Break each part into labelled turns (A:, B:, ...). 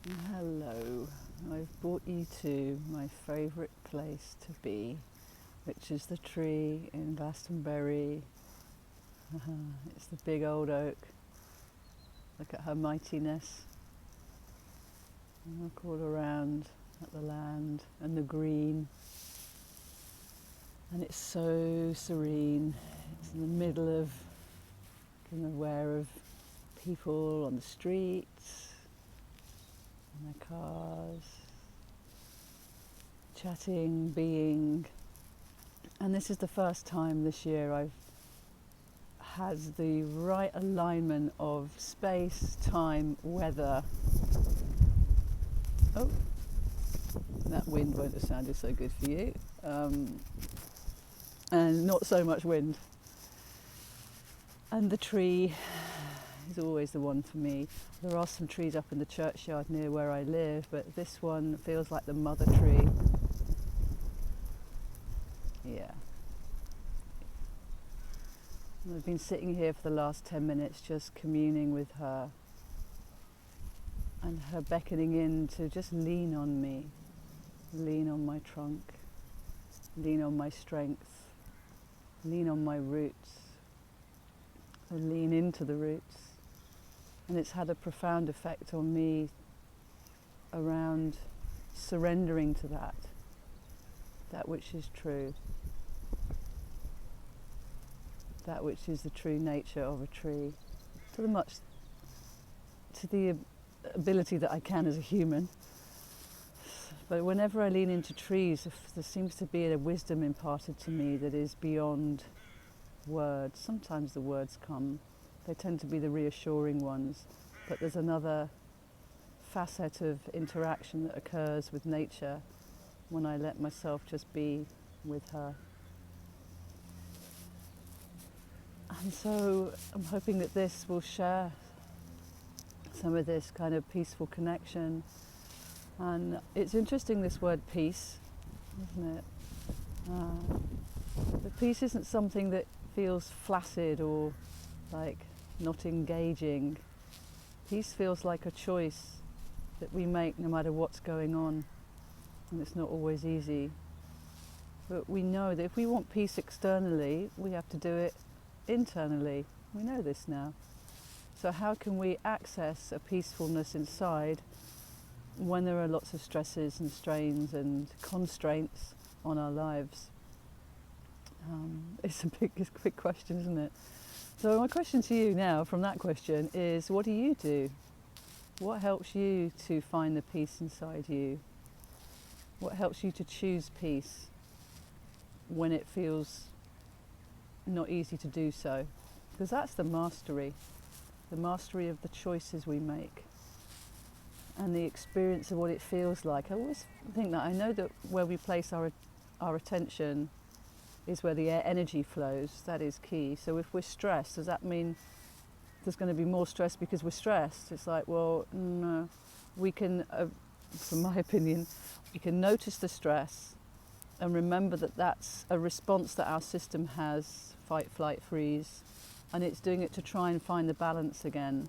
A: Hello, I've brought you to my favourite place to be, which is the tree in Glastonbury. It's the big old oak. Look at her mightiness. And look all around at the land and the green. And it's so serene. It's in the middle of, aware of people on the streets, in their cars, chatting, being. And this is the first time this year I've had the right alignment of space, time, weather. Oh, that wind won't have sounded so good for you. And not so much wind. And the tree is always the one for me. There are some trees up in the churchyard near where I live, but this one feels like the mother tree. Yeah. I've been sitting here for the last 10 minutes just communing with her and her beckoning in to just lean on me, lean on my trunk, lean on my strength, lean on my roots, or lean into the roots. And it's had a profound effect on me around surrendering to that which is true, that which is the true nature of a tree, to the ability that I can as a human. But whenever I lean into trees, there seems to be a wisdom imparted to me that is beyond words. Sometimes the words come, they tend to be the reassuring ones, but there's another facet of interaction that occurs with nature when I let myself just be with her. And so I'm hoping that this will share some of this kind of peaceful connection. And it's interesting, this word peace, isn't it? But peace isn't something that feels flaccid or like not engaging. Peace feels like a choice that we make no matter what's going on. And it's not always easy. But we know that if we want peace externally, we have to do it internally. We know this now. So how can we access a peacefulness inside when there are lots of stresses and strains and constraints on our lives? It's a big question, isn't it? So my question to you now from that question is, what do you do? What helps you to find the peace inside you? What helps you to choose peace when it feels not easy to do so? Because that's the mastery of the choices we make and the experience of what it feels like. I always think that I know that where we place our attention is where the energy flows. That is key. So if we're stressed, does that mean there's going to be more stress because we're stressed? It's like, well, no. We can, from my opinion, we can notice the stress and remember that that's a response that our system has, fight, flight, freeze, and it's doing it to try and find the balance again.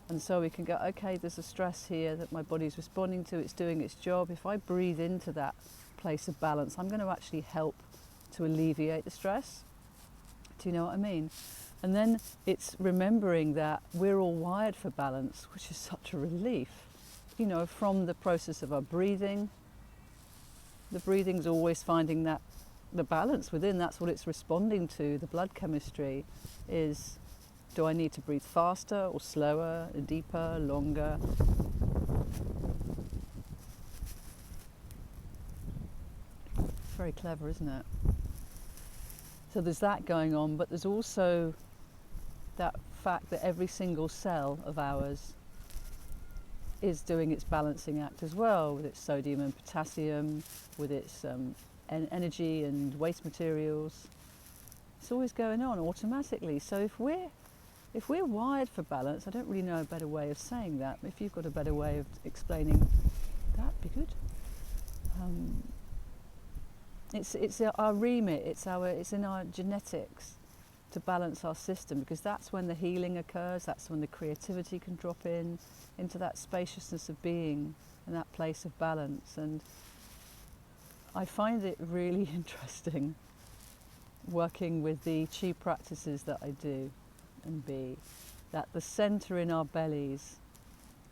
A: And so we can go, okay, there's a stress here that my body's responding to, it's doing its job. If I breathe into that place of balance, I'm going to actually help to alleviate the stress. Do you know what I mean? And then it's remembering that we're all wired for balance, which is such a relief. You know, from the process of our breathing, the breathing's always finding that the balance within, that's what it's responding to. The blood chemistry is, do I need to breathe faster or slower, deeper, longer? Very clever, isn't it? So there's that going on, but there's also that fact that every single cell of ours is doing its balancing act as well, with its sodium and potassium, with its energy and waste materials. It's always going on automatically. So if we're wired for balance, I don't really know a better way of saying that. If you've got a better way of explaining that, be good. It's our remit. It's in our genetics to balance our system, because that's when the healing occurs, that's when the creativity can drop in into that spaciousness of being and that place of balance. And I find it really interesting working with the Chi practices that I do and be, that the center in our bellies,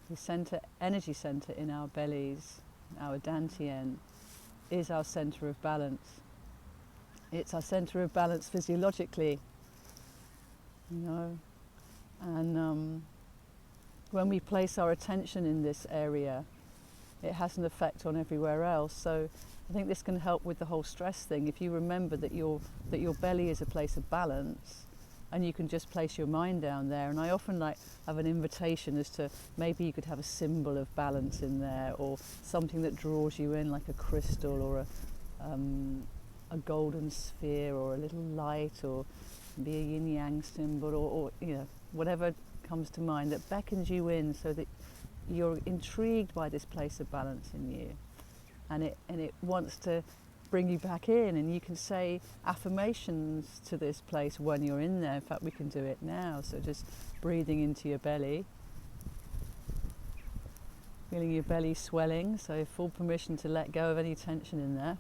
A: the center, energy center in our bellies, our dantian, is our center of balance. It's our center of balance physiologically, you know, and when we place our attention in this area, it has an effect on everywhere else. So I think this can help with the whole stress thing. If you remember that your belly is a place of balance, and you can just place your mind down there. And I often have an invitation as to maybe you could have a symbol of balance in there, or something that draws you in, like a crystal or a golden sphere, or a little light, or be a yin yang symbol, or you know, whatever comes to mind that beckons you in, so that you're intrigued by this place of balance in you, and it wants to bring you back in. And you can say affirmations to this place when you're in there. In fact, we can do it now. So just breathing into your belly, feeling your belly swelling, so full permission to let go of any tension in there.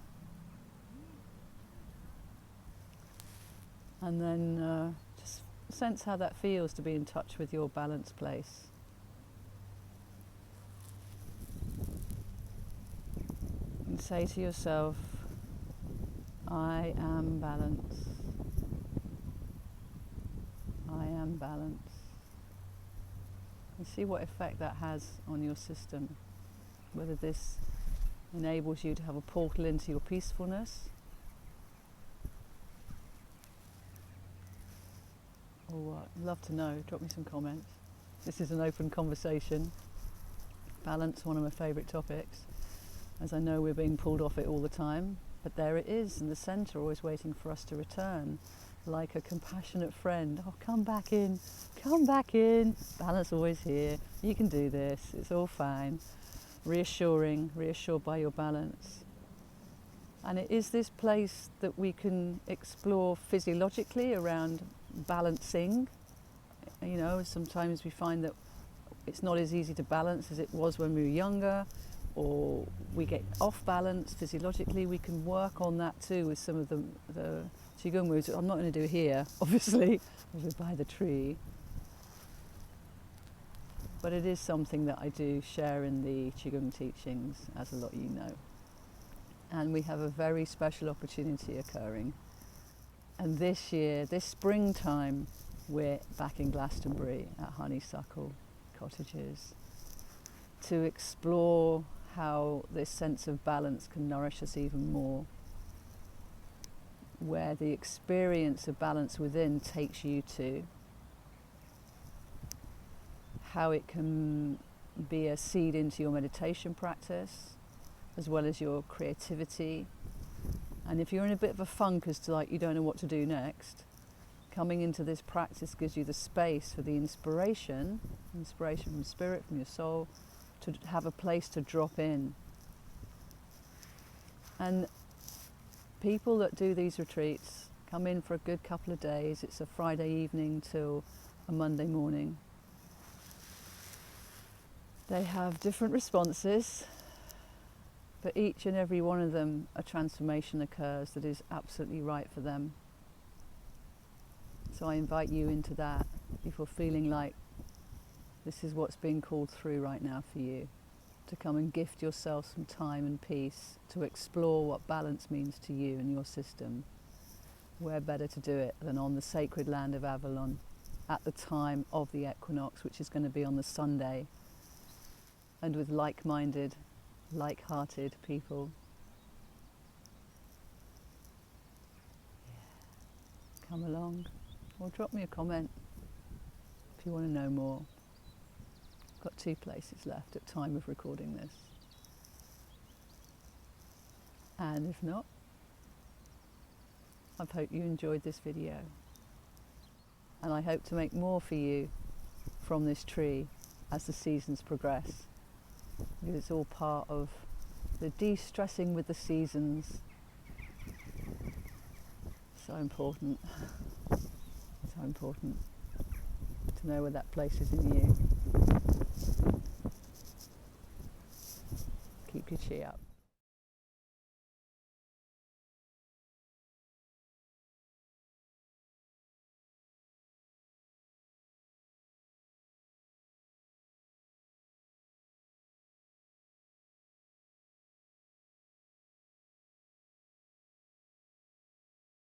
A: And then just sense how that feels to be in touch with your balance place. And say to yourself, I am balance. I am balance. And see what effect that has on your system. Whether this enables you to have a portal into your peacefulness, or what? I'd love to know. Drop me some comments. This is an open conversation. Balance, one of my favourite topics, as I know we're being pulled off it all the time. But there it is in the centre, always waiting for us to return, like a compassionate friend. Oh, come back in, come back in. Balance always here. You can do this. It's all fine. Reassuring, reassured by your balance. And it is this place that we can explore physiologically around balancing. You know, sometimes we find that it's not as easy to balance as it was when we were younger, or we get off balance physiologically. We can work on that too with some of the Qigong moves. I'm not going to do here, obviously, we're by the tree. But it is something that I do share in the Qigong teachings, as a lot of you know. And we have a very special opportunity occurring. And this year, this springtime, we're back in Glastonbury at Honeysuckle Cottages to explore how this sense of balance can nourish us even more, where the experience of balance within takes you to, how it can be a seed into your meditation practice as well as your creativity. And if you're in a bit of a funk as to you don't know what to do next, coming into this practice gives you the space for the inspiration from spirit, from your soul, to have a place to drop in. And people that do these retreats come in for a good couple of days. It's a Friday evening till a Monday morning. They have different responses, but each and every one of them, a transformation occurs that is absolutely right for them. So I invite you into that if you're feeling like this is what's being called through right now for you, to come and gift yourself some time and peace to explore what balance means to you and your system. Where better to do it than on the sacred land of Avalon at the time of the equinox, which is going to be on the Sunday, and with like-minded, like-hearted people. Yeah. Come along, or drop me a comment if you want to know more. Got 2 places left at time of recording this. And if not, I hope you enjoyed this video. And I hope to make more for you from this tree as the seasons progress. Because it's all part of the de-stressing with the seasons. So important. important to know where that place is in you. Keep your chi up.